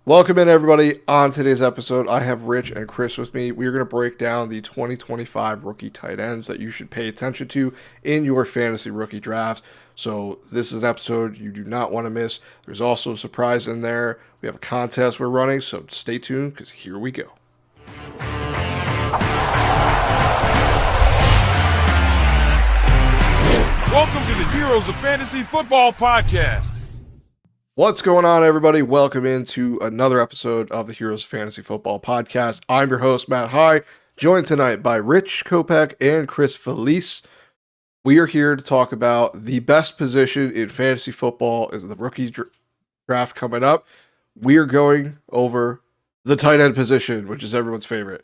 Welcome in, everybody. On today's episode, I have Rich and Chris with me. We are going to break down the 2025 rookie tight ends that you should pay attention to in your fantasy rookie drafts. So, this is an episode you do not want to miss. There's also a surprise in there. We have a contest we're running, so stay tuned because here we go. Welcome to the Heroes of Fantasy Football podcast. What's going on, everybody? Welcome into another episode of the Heroes of Fantasy Football podcast. I'm your host, Matt High, joined tonight by Rich Kopech and Chris Felice. We are here to talk about the best position in fantasy football is the rookie draft coming up. We are going over the tight end position, which is everyone's favorite.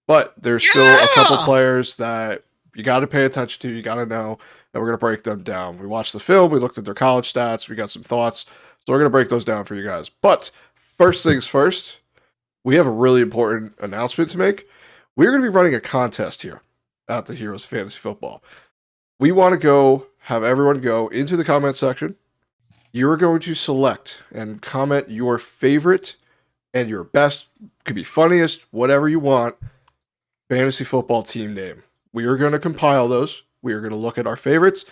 But there's still a couple players that you got to pay attention to, you got to know, and we're going to break them down. We watched the film, we looked at their college stats, we got some thoughts. So we're going to break those down for you guys. But first things first, we have a really important announcement to make. We're going to be running a contest here at the Heroes of Fantasy Football. We want to have everyone go into the comment section. You're going to select and comment your favorite and your best, could be funniest, whatever you want, fantasy football team name. We are going to compile those. We are going to look at our favorites,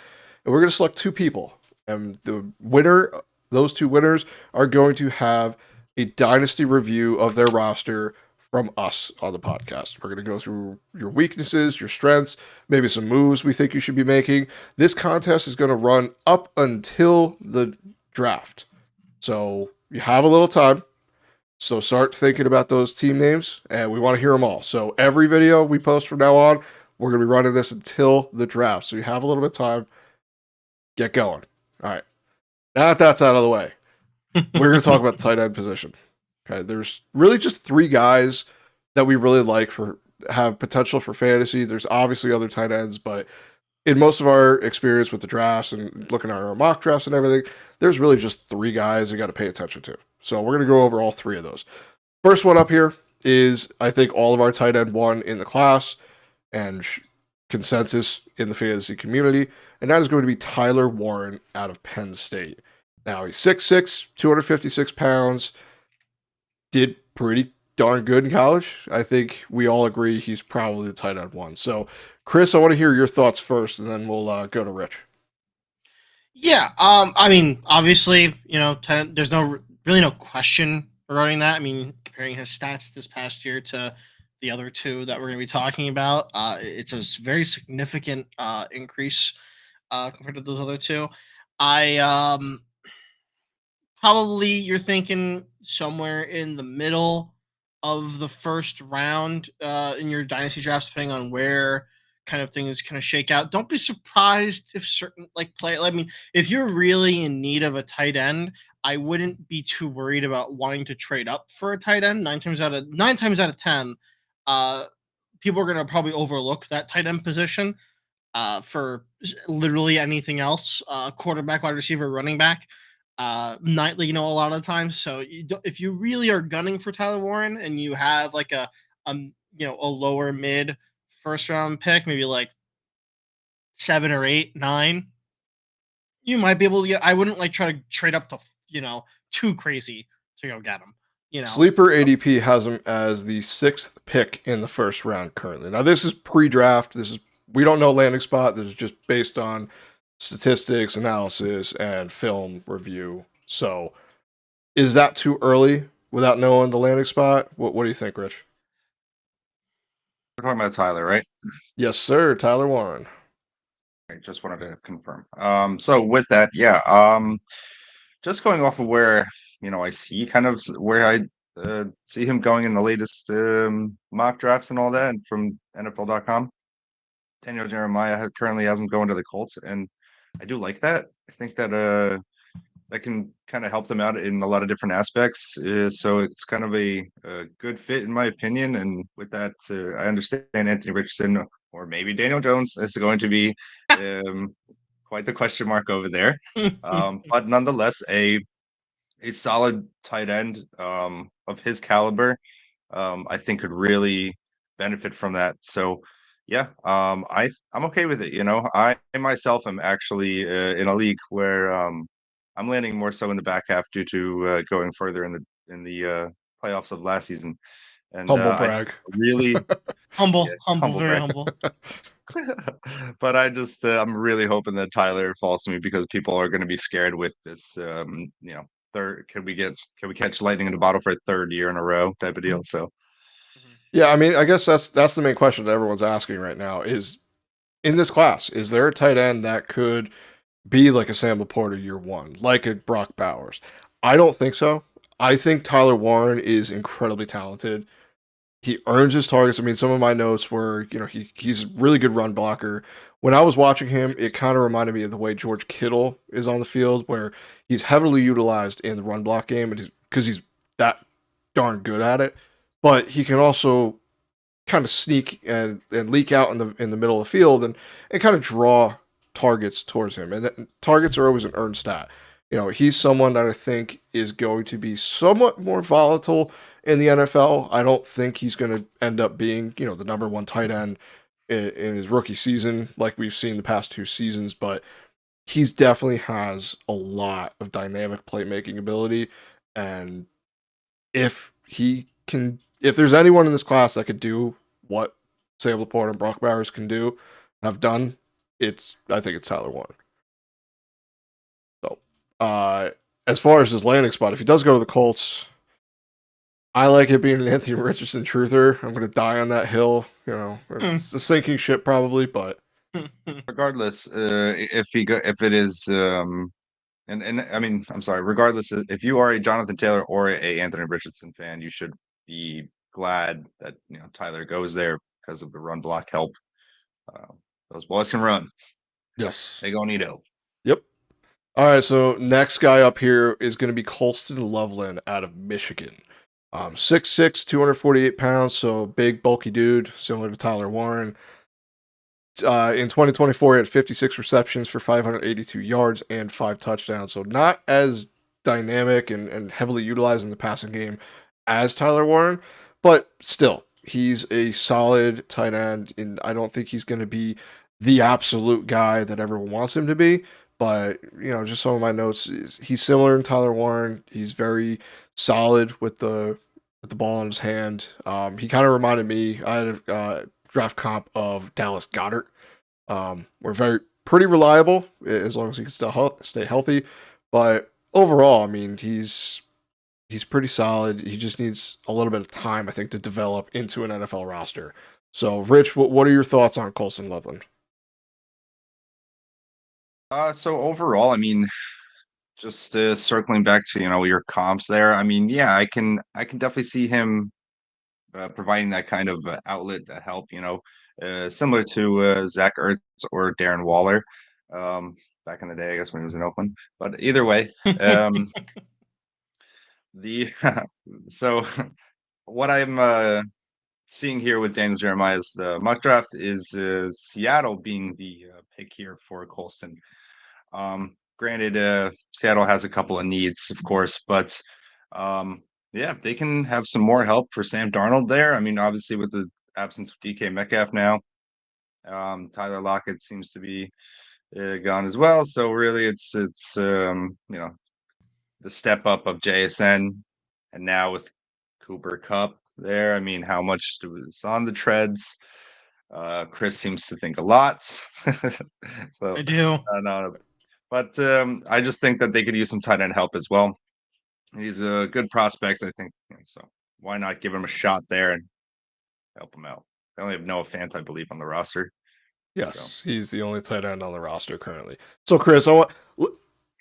and we're going to select two people. And the winner, those two winners, are going to have a dynasty review of their roster from us on the podcast. We're going to go through your weaknesses, your strengths, maybe some moves we think you should be making. This contest is going to run up until the draft. So you have a little time. So start thinking about those team names, and we want to hear them all. So every video we post from now on, we're going to be running this until the draft. So you have a little bit of time. Get going. All right. Now that that's out of the way, we're going to talk about the tight end position. Okay, there's really just three guys that we really like have potential for fantasy. There's obviously other tight ends, but in most of our experience with the drafts and looking at our mock drafts and everything, there's really just three guys you got to pay attention to. So we're going to go over all three of those. First one up here is, I think, all of our tight end one in the class and consensus in the fantasy community, and that is going to be Tyler Warren out of Penn State. Now, he's 6'6", 256 pounds, did pretty darn good in college. I think we all agree he's probably the tight end one. So, Chris, I want to hear your thoughts first, and then we'll go to Rich. Yeah, I mean, obviously, there's really no question regarding that. I mean, comparing his stats this past year to the other two that we're going to be talking about, it's a very significant increase compared to those other two. Probably you're thinking somewhere in the middle of the first round in your dynasty drafts, depending on where kind of things kind of shake out. Don't be surprised if certain if you're really in need of a tight end, I wouldn't be too worried about wanting to trade up for a tight end. Nine times out of 10, people are going to probably overlook that tight end position for literally anything else, quarterback, wide receiver, running back. Nightly, a lot of times. So if you really are gunning for Tyler Warren and you have like a lower mid first round pick, maybe like 7 or 8, 9, you might be able to get. I wouldn't try to trade up to too crazy to go get him. Sleeper ADP has him as the 6th pick in the first round currently. Now this is pre-draft. We don't know landing spot. This is just based on statistics, analysis, and film review. So, is that too early without knowing the landing spot? What do you think, Rich? We're talking about Tyler, right? Yes, sir. Tyler Warren. I just wanted to confirm. So with that, yeah. Just going off of where I see kind of where I see him going in the latest mock drafts and all that, and from NFL.com. Daniel Jeremiah currently has him going to the Colts, and I do like that. I think that that can kind of help them out in a lot of different aspects. So it's kind of a good fit in my opinion. And with that, I understand Anthony Richardson or maybe Daniel Jones is going to be quite the question mark over there. But nonetheless, a solid tight end of his caliber, I think could really benefit from that. So yeah, I'm okay with it. I myself am actually in a league where I'm landing more so in the back half due to going further in in the playoffs of last season. And Humble I brag. really, yeah, Humble, very brag. humble. But I'm really hoping that Tyler falls to me because people are going to be scared with this. Third, can we catch lightning in the bottle for a third year in a row type of deal? So Yeah, I mean, I guess that's the main question that everyone's asking right now is in this class, is there a tight end that could be like a Sam Laporta year one, like a Brock Bowers? I don't think so. I think Tyler Warren is incredibly talented. He earns his targets. I mean, some of my notes were, he's a really good run blocker. When I was watching him, it kind of reminded me of the way George Kittle is on the field, where he's heavily utilized in the run block game, and because he's that darn good at it. But he can also kind of sneak and leak out in the middle of the field and kind of draw targets towards him. And targets are always an earned stat. He's someone that I think is going to be somewhat more volatile in the NFL. I don't think he's going to end up being, the number one tight end in his rookie season like we've seen the past 2 seasons, but he's definitely has a lot of dynamic playmaking ability. And if there's anyone in this class that could do what Sam Laporta and Brock Bowers have done, I think it's Tyler Warren. So, as far as his landing spot, if he does go to the Colts, I like it being an Anthony Richardson truther. I'm going to die on that hill. It's a sinking ship probably, but regardless, if it is and I mean, I'm sorry, regardless, if you are a Jonathan Taylor or a Anthony Richardson fan, you should be glad that Tyler goes there because of the run block help. Those boys can run. yes, They gonna need help. yep. All right, so next guy up here is going to be Colston Loveland out of Michigan. 6'6", 248 pounds, so big, bulky dude, similar to Tyler Warren. In 2024, he had 56 receptions for 582 yards and 5 touchdowns, so not as dynamic and heavily utilized in the passing game as Tyler Warren, but still, he's a solid tight end, and I don't think he's going to be the absolute guy that everyone wants him to be. But just some of my notes is he's similar to Tyler Warren. He's very solid with the ball in his hand. He kind of reminded me. I had a draft comp of Dallas Goedert. We're pretty reliable as long as he can still stay healthy. But overall, I mean, he's pretty solid. He just needs a little bit of time, I think, to develop into an NFL roster. So, Rich, what are your thoughts on Colston Loveland? So overall, I mean, just circling back to your comps there. I mean, yeah, I can definitely see him providing that kind of outlet, that help. Similar to Zach Ertz or Darren Waller, back in the day, I guess when he was in Oakland. But either way, the so what I'm seeing here with Daniel Jeremiah's mock draft is Seattle being the pick here for Colston. Granted, Seattle has a couple of needs, of course, but yeah, if they can have some more help for Sam Darnold there. I mean, obviously with the absence of DK Metcalf now, Tyler Lockett seems to be gone as well. So really, it's the step up of JSN, and now with Cooper Cup there. I mean, how much was on the treads? Chris seems to think a lot. So I do. no, but I just think that they could use some tight end help as well. He's a good prospect, I think. So why not give him a shot there and help him out? They only have Noah Fant, I believe, on the roster. Yes, he's the only tight end on the roster currently. So, Chris,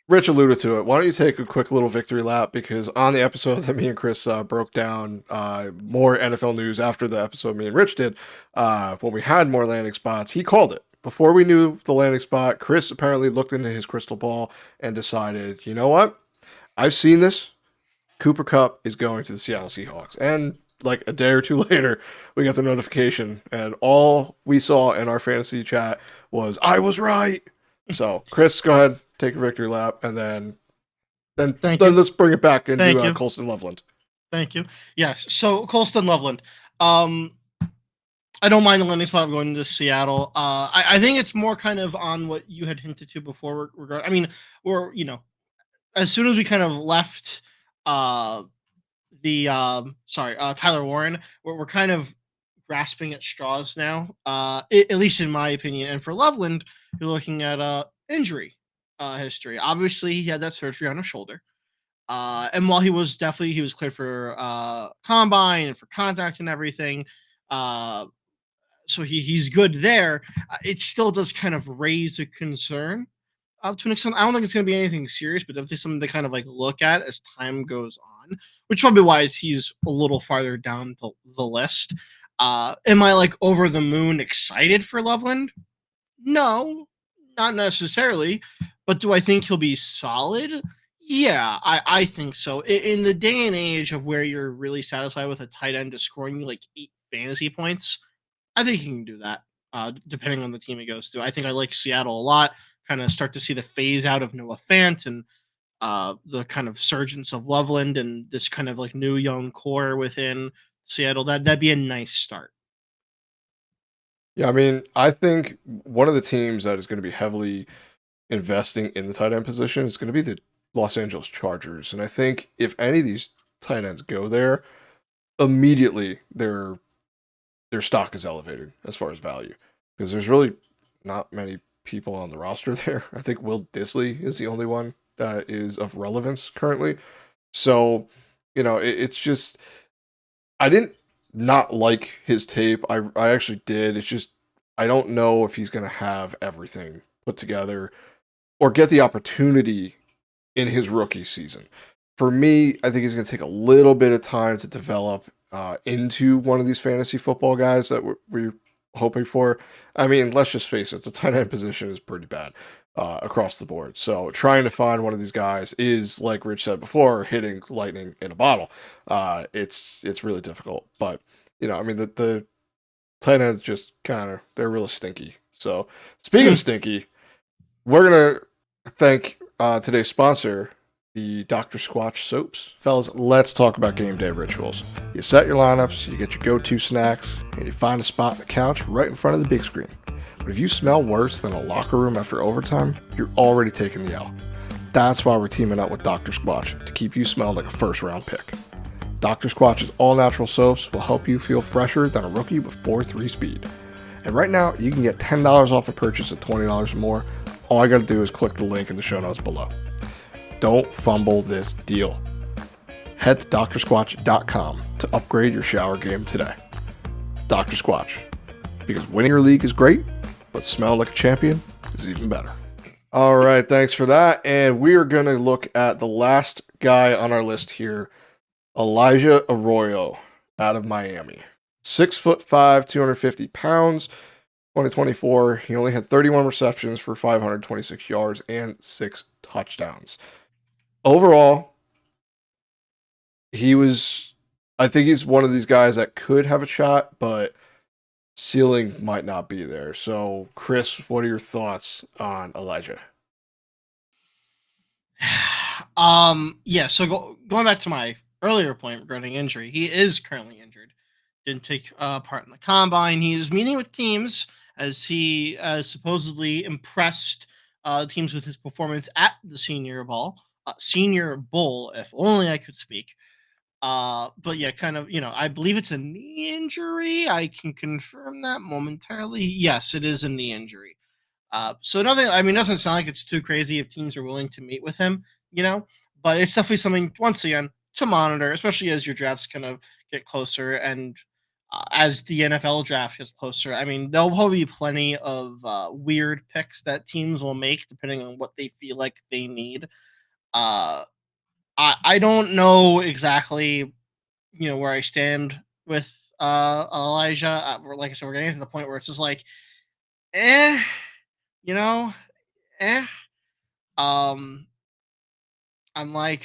Rich alluded to it. Why don't you take a quick little victory lap? Because on the episode that me and Chris broke down more NFL news after the episode me and Rich did, when we had more landing spots, he called it. Before we knew the landing spot, Chris apparently looked into his crystal ball and decided, you know what? I've seen this. Cooper Cup is going to the Seattle Seahawks. And like a day or two later, we got the notification, and all we saw in our fantasy chat was, I was right. So, Chris, go ahead, take a victory lap, and then let's bring it back into Colston Loveland. Thank you. Yes. So, Colston Loveland. I don't mind the landing spot of going to Seattle. I think it's more kind of on what you had hinted to before. I mean, as soon as we kind of left Tyler Warren. We're kind of grasping at straws now, at least in my opinion. And for Loveland, you're looking at injury history. Obviously, he had that surgery on his shoulder. And while he was cleared for combine and for contact and everything, uh, so he's good there. It still does kind of raise a concern to an extent. I don't think it's going to be anything serious, but definitely something to kind of like look at as time goes on, which probably why he's a little farther down the list. Am I like over the moon excited for Loveland? No, not necessarily. But do I think he'll be solid? Yeah, I think so. In the day and age of where you're really satisfied with a tight end to scoring you like 8 fantasy points, I think he can do that. Depending on the team he goes to, I think I like Seattle a lot. Kind of start to see the phase out of Noah Fant and the kind of surgence of Loveland and this kind of like new young core within Seattle. That'd be a nice start. Yeah, I mean, I think one of the teams that is going to be heavily investing in the tight end position is going to be the Los Angeles Chargers. And I think if any of these tight ends go there, immediately their stock is elevated as far as value. Because there's really not many people on the roster there. I think Will Disley is the only one that is of relevance currently. So, it's just I didn't not like his tape. I actually did. It's just I don't know if he's gonna have everything put together or get the opportunity in his rookie season. For me, I think he's gonna take a little bit of time to develop into one of these fantasy football guys that we're hoping for. I mean, let's just face it, the tight end position is pretty bad across the board. So trying to find one of these guys is, like Rich said before, hitting lightning in a bottle. It's really difficult. But I mean, the tight ends just they're really stinky. So speaking of stinky, we're gonna thank today's sponsor, the Dr. Squatch Soaps. Fellas, let's talk about game day rituals. You set your lineups, you get your go-to snacks, and you find a spot on the couch right in front of the big screen. But if you smell worse than a locker room after overtime, you're already taking the L. That's why we're teaming up with Dr. Squatch to keep you smelling like a first-round pick. Dr. Squatch's all-natural soaps will help you feel fresher than a rookie with 4.3 speed. And right now, you can get $10 off a purchase of $20 or more. All I gotta do is click the link in the show notes below. Don't fumble this deal. Head to drsquatch.com to upgrade your shower game today. Dr. Squatch, because winning your league is great, but smelling like a champion is even better. All right, thanks for that. And we are going to look at the last guy on our list here, Elijah Arroyo out of Miami. 6'5", 250 pounds, 2024. He only had 31 receptions for 526 yards and 6 touchdowns. Overall, I think he's one of these guys that could have a shot, but ceiling might not be there. So, Chris, what are your thoughts on Elijah? Yeah, so going back to my earlier point regarding injury, he is currently injured. Didn't take part in the combine. He is meeting with teams as he supposedly impressed teams with his performance at the Senior Bowl, if only I could speak. But yeah, kind of, I believe it's a knee injury. I can confirm that momentarily. Yes, it is a knee injury. So nothing, I mean, it doesn't sound like it's too crazy if teams are willing to meet with him, but it's definitely something, once again, to monitor, especially as your drafts kind of get closer and as the NFL draft gets closer. I mean, there'll probably be plenty of weird picks that teams will make depending on what they feel like they need. Uh, I don't know exactly, where I stand with Elijah. Like I said, we're getting to the point where it's just like, eh, you know, eh. Um, I'm like,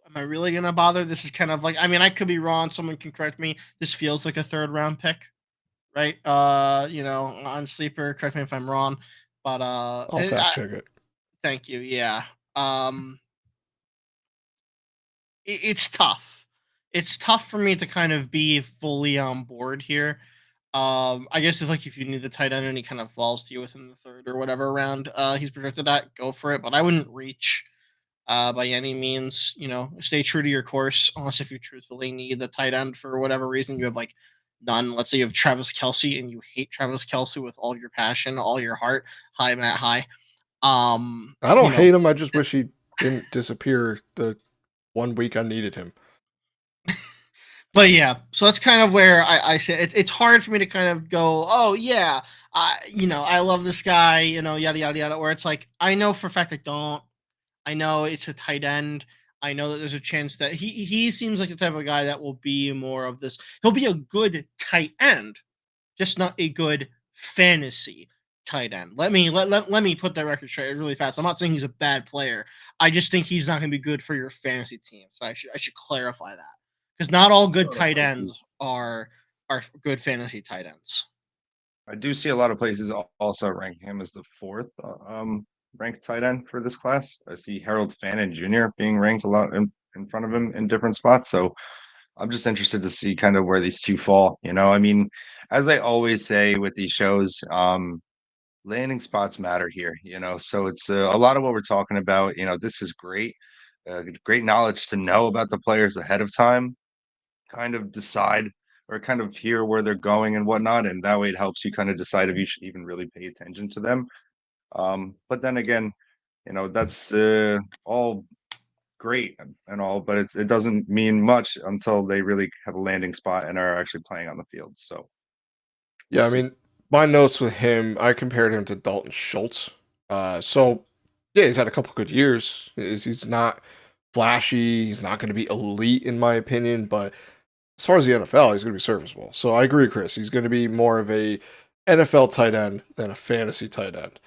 am I really gonna bother? This is kind of like, I mean, I could be wrong. Someone can correct me. This feels like a third round pick, right? On sleeper. Correct me if I'm wrong, but I'll fact check it. thank you. Yeah. Um, it's tough. It's tough for me to kind of be fully on board here. I guess if you need the tight end and he kind of falls to you within the third or whatever round he's projected at, go for it. But I wouldn't reach. by any means. Stay true to your course, unless if you truthfully need the tight end for whatever reason. You have like none. Let's say you have Travis Kelsey and you hate Travis Kelsey with all your passion, all your heart. Hi, Matt. Hi. I don't hate him. I just wish he didn't disappear the 1 week I needed him. But yeah, so that's kind of where I say it's hard for me to kind of go, oh yeah, I love this guy, yada yada yada. Where it's like I know for a fact I don't. I know it's a tight end. I know that there's a chance that he seems like the type of guy that will be more of this. He'll be a good tight end, just not a good fantasy tight end. Let me put that record straight really fast. I'm not saying he's a bad player. I just think he's not going to be good for your fantasy team. So I should clarify that, because not all good tight ends are good fantasy tight ends. I do see a lot of places also ranking him as the fourth ranked tight end for this class. I see Harold Fannin Jr. being ranked a lot in front of him in different spots. So I'm just interested to see kind of where these two fall. I mean, as I always say with these shows, landing spots matter here. So it's a lot of what we're talking about. This is great, great knowledge to know about the players ahead of time, kind of decide or kind of hear where they're going and whatnot, and that way it helps you kind of decide if you should even really pay attention to them. But then again, that's all great and all, but it doesn't mean much until they really have a landing spot and are actually playing on the field. So Yeah, I mean, my notes with him, I compared him to Dalton Schultz. So yeah, he's had a couple good years. He's not flashy. He's not going to be elite in my opinion, but as far as the NFL, he's going to be serviceable. So I agree, Chris. He's going to be more of a NFL tight end than a fantasy tight end.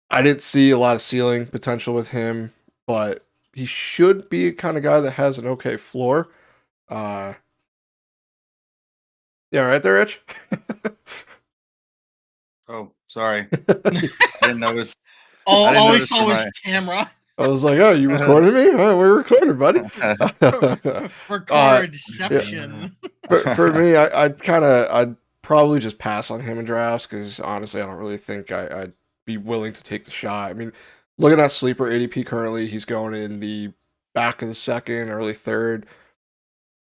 I didn't see a lot of ceiling potential with him, but he should be a kind of guy that has an okay floor. Yeah, right there, Rich. Oh, sorry. I didn't notice. All we saw was camera. I was like, "Oh, you recorded me? Oh, we're recording, buddy." Recordception. For me, I'd probably just pass on him in drafts because honestly, I don't really think I'd be willing to take the shot. I mean, looking at sleeper ADP currently, he's going in the back of the second, early third.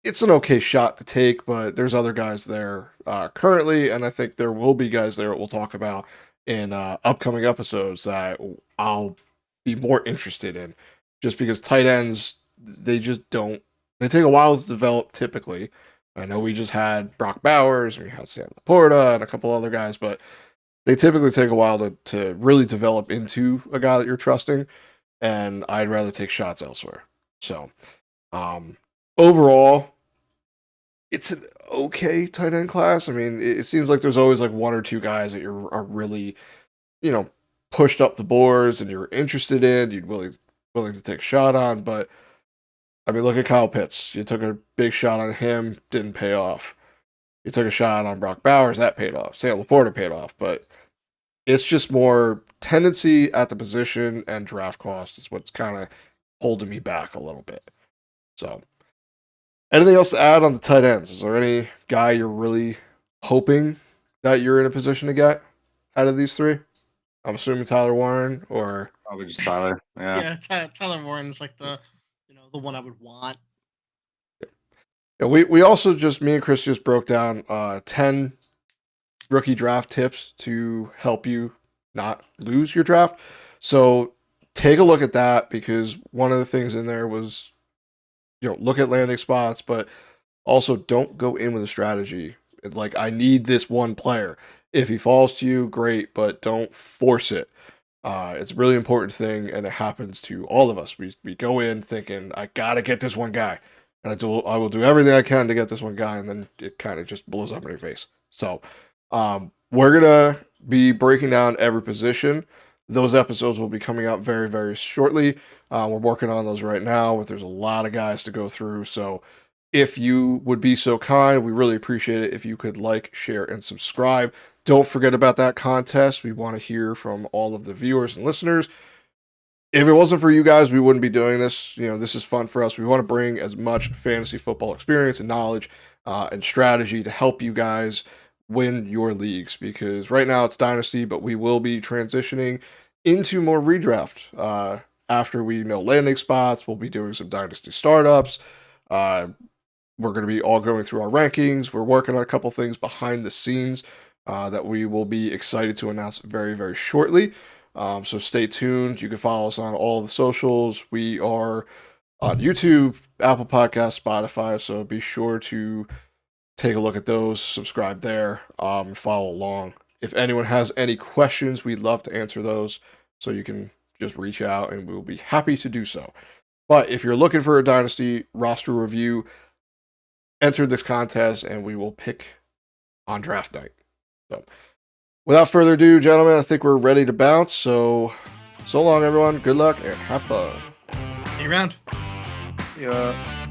It's an okay shot to take, but there's other guys there currently, and I think there will be guys there that we'll talk about in upcoming episodes that I'll be more interested in, just because tight ends, they just don't, they take a while to develop typically. I know we just had Brock Bowers, we had Sam Laporta, and a couple other guys, but they typically take a while to really develop into a guy that you're trusting, and I'd rather take shots elsewhere. So, overall, it's an okay tight end class. I mean, it seems like there's always like one or two guys that are really, pushed up the boards and you're interested in, you'd willing to take a shot on. But I mean, look at Kyle Pitts. You took a big shot on him, didn't pay off. You took a shot on Brock Bowers, that paid off. Sam Laporta paid off, but it's just more tendency at the position and draft cost is what's kind of holding me back a little bit. So, anything else to add on the tight ends? Is there any guy you're really hoping that you're in a position to get out of these three? I'm assuming Tyler Warren or probably just Tyler. Yeah. Yeah, Tyler Warren's like the one I would want. Yeah, we also me and Chris just broke down 10 rookie draft tips to help you not lose your draft. So take a look at that, because one of the things in there was, look at landing spots, but also don't go in with a strategy. Like, I need this one player. If he falls to you, great, but don't force it. It's a really important thing, and it happens to all of us. We go in thinking, I gotta get this one guy, and I will do everything I can to get this one guy, and then it kind of just blows up in your face. So, we're gonna be breaking down every position. Those episodes will be coming out very, very shortly. We're working on those right now, but there's a lot of guys to go through. So if you would be so kind, we really appreciate it if you could like, share, and subscribe. Don't forget about that contest. We want to hear from all of the viewers and listeners. If it wasn't for you guys, we wouldn't be doing this. This is fun for us. We want to bring as much fantasy football experience and knowledge and strategy to help you guys win your leagues, because right now it's Dynasty, but we will be transitioning into more redraft after we know landing spots, we'll be doing some dynasty startups. We're going to be all going through our rankings. We're working on a couple things behind the scenes that we will be excited to announce very, very shortly. So stay tuned. You can follow us on all the socials. We are on YouTube, Apple Podcasts, Spotify. So be sure to take a look at those, subscribe there, and follow along. If anyone has any questions, we'd love to answer those. So you can just reach out and we'll be happy to do so. But if you're looking for a Dynasty roster review, enter this contest and we will pick on draft night. So without further ado, gentlemen, I think we're ready to bounce. So long, everyone. Good luck and have fun. See you around. Yeah.